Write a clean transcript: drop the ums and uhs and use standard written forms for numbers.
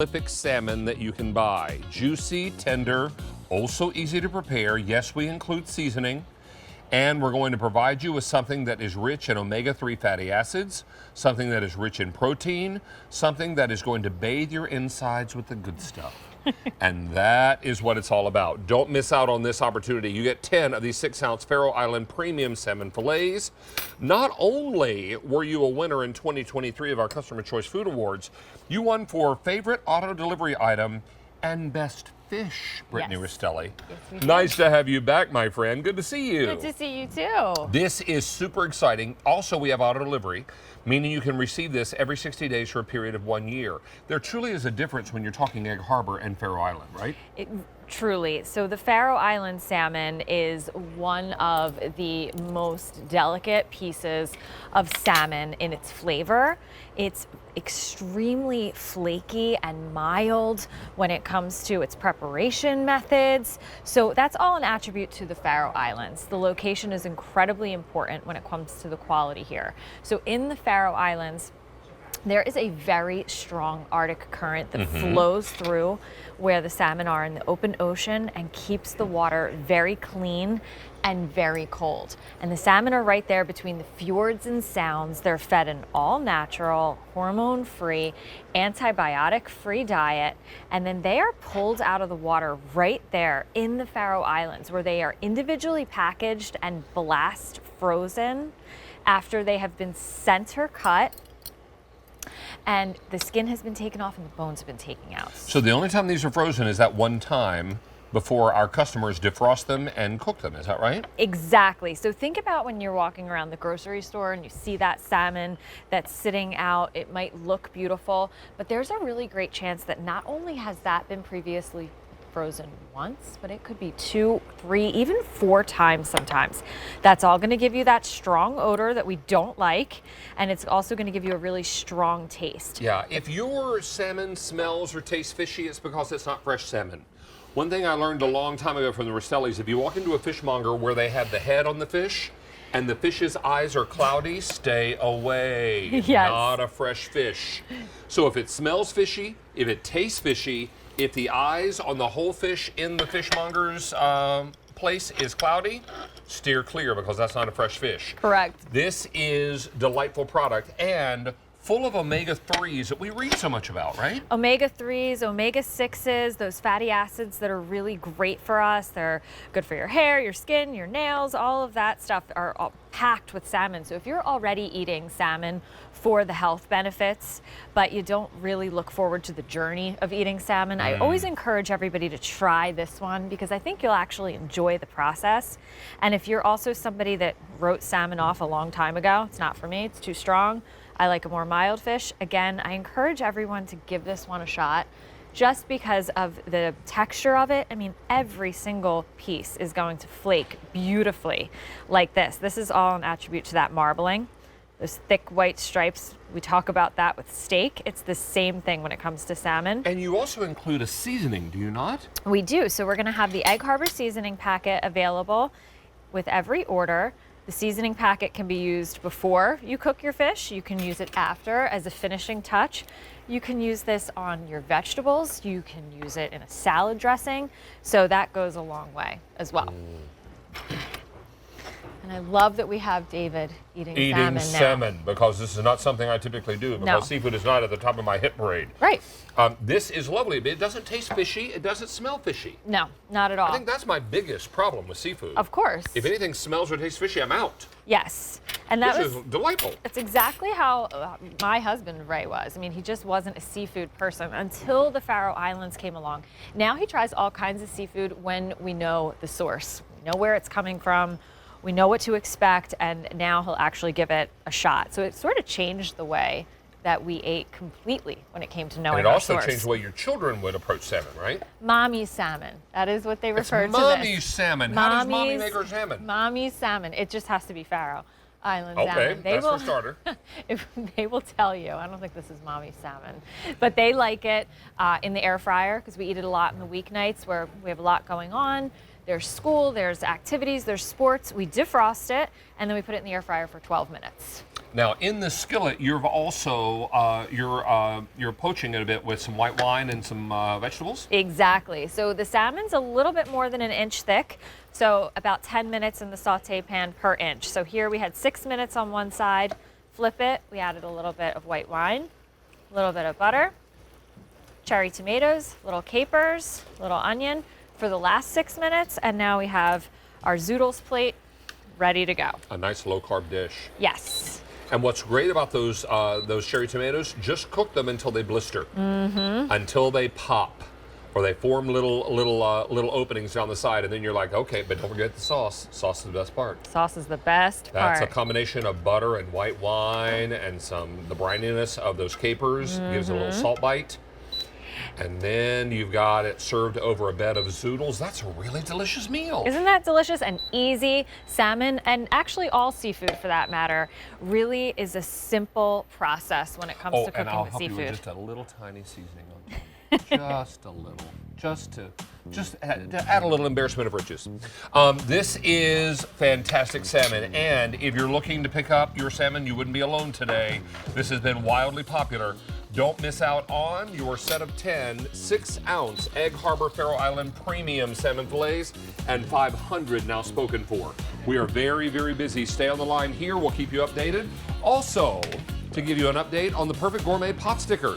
prolific salmon that you can buy. Juicy, tender, also easy to prepare. Yes, we include seasoning. And we're going to provide you with something that is rich in omega-3 fatty acids, something that is rich in protein, something that is going to bathe your insides with the good stuff. And that is what it's all about. Don't miss out on this opportunity. You get 10 of these 6-ounce Faroe Island premium salmon fillets. Not only were you a winner in 2023 of our Customer Choice Food Awards, you won for favorite auto delivery item and best fish, Brittany Rastelli. Yes, nice to have you back, my friend. Good to see you. Good to see you too. This is super exciting. Also, we have auto delivery, meaning you can receive this every 60 days for a period of 1 year. There truly is a difference when you're talking Egg Harbor and Faroe Island, right? Truly. So the Faroe Island salmon is one of the most delicate pieces of salmon in its flavor. It's extremely flaky and mild when it comes to its preparation methods. So that's all an attribute to the Faroe Islands. The location is incredibly important when it comes to the quality here. So in the Faroe Islands, there is a very strong Arctic current that flows through where the salmon are in the open ocean and keeps the water very clean and very cold. And the salmon are right there between the fjords and sounds. They're fed an all-natural, hormone-free, antibiotic-free diet, and then they are pulled out of the water right there in the Faroe Islands, where they are individually packaged and blast frozen after they have been center cut, and the skin has been taken off and the bones have been taken out. So the only time these are frozen is that one time before our customers defrost them and cook them, is that right? Exactly. So think about when you're walking around the grocery store and you see that salmon that's sitting out. It might look beautiful, but there's a really great chance that not only has that been previously frozen once, but it could be 2, 3, even 4 times sometimes. That's all going to give you that strong odor that we don't like, and it's also going to give you a really strong taste. Yeah, if your salmon smells or tastes fishy, it's because it's not fresh salmon. One thing I learned a long time ago from the Rastellis, if you walk into a fishmonger where they have the head on the fish and the fish's eyes are cloudy, stay away. Yes. Not a fresh fish. So if it smells fishy, if it tastes fishy, if the eyes on the whole fish in the fishmonger's place is cloudy, steer clear because that's not a fresh fish. Correct. This is delightful product and full of omega-3s that we read so much about, right? Omega-3s, omega-6s, those fatty acids that are really great for us. They're good for your hair, your skin, your nails, all of that stuff are all packed with salmon. So if you're already eating salmon for the health benefits, but you don't really look forward to the journey of eating salmon, I always encourage everybody to try this one because I think you'll actually enjoy the process. And if you're also somebody that wrote salmon off a long time ago, it's not for me, it's too strong, I like a more mild fish. Again, I encourage everyone to give this one a shot just because of the texture of it. I mean, every single piece is going to flake beautifully like this. This is all an attribute to that marbling. Those thick white stripes, we talk about that with steak. It's the same thing when it comes to salmon. And you also include a seasoning, do you not? We do. So we're gonna have the Egg Harbor seasoning packet available with every order. The seasoning packet can be used before you cook your fish. You can use it after as a finishing touch. You can use this on your vegetables. You can use it in a salad dressing. So that goes a long way as well. And I love that we have David eating salmon now. Salmon, because this is not something I typically do, because seafood is not at the top of my hit parade. Right. This is lovely, but it doesn't taste fishy. It doesn't smell fishy. No, not at all. I think that's my biggest problem with seafood. Of course. If anything smells or tastes fishy, I'm out. Yes. And that This is delightful. That's exactly how my husband, Ray, was. I mean, he just wasn't a seafood person until the Faroe Islands came along. Now he tries all kinds of seafood when we know the source. We know where it's coming from. We know what to expect, and now he'll actually give it a shot. So it sort of changed the way that we ate completely when it came to knowing our source. And it also changed the way your children would approach salmon, right? Mommy salmon. That is what they refer to this. Mommy salmon. How does mommy make her salmon? Mommy salmon. It just has to be Faroe Island salmon. Okay, that's for starter. They will tell you. I don't think this is mommy salmon. But they like it in the air fryer because we eat it a lot in the weeknights where we have a lot going on. there's school, there's activities, there's sports. We defrost it, and then we put it in the air fryer for 12 minutes. Now, in the skillet, you've also you're poaching it a bit with some white wine and some vegetables. Exactly. So the salmon's a little bit more than an inch thick, so about 10 minutes in the saute pan per inch. So here we had 6 minutes on one side. Flip it. We added a little bit of white wine, a little bit of butter, cherry tomatoes, little capers, little onion for the last 6 minutes, and now we have our zoodles plate ready to go. A nice low-carb dish. Yes. And what's great about those cherry tomatoes, just cook them until they blister, until they pop, or they form little openings down the side, and then you're like, okay, but don't forget the sauce. Sauce is the best part. Sauce is the best part. That's a combination of butter and white wine and the brininess of those capers gives it a little salt bite. And then you've got it served over a bed of zoodles. That's a really delicious meal. Isn't that delicious and easy? Salmon, and actually all seafood for that matter, really is a simple process when it comes to cooking and I'll with help seafood. you with just a little tiny seasoning on top. Just a little. Just to add a little embarrassment of riches. This is fantastic salmon, and if you're looking to pick up your salmon, you wouldn't be alone today. This has been wildly popular. Don't miss out on your set of 10 6-ounce Egg Harbor Faroe Island premium salmon fillets, and 500 now spoken for. We are very, very busy. Stay on the line here. We'll keep you updated. Also, to give you an update on the Perfect Gourmet pot sticker.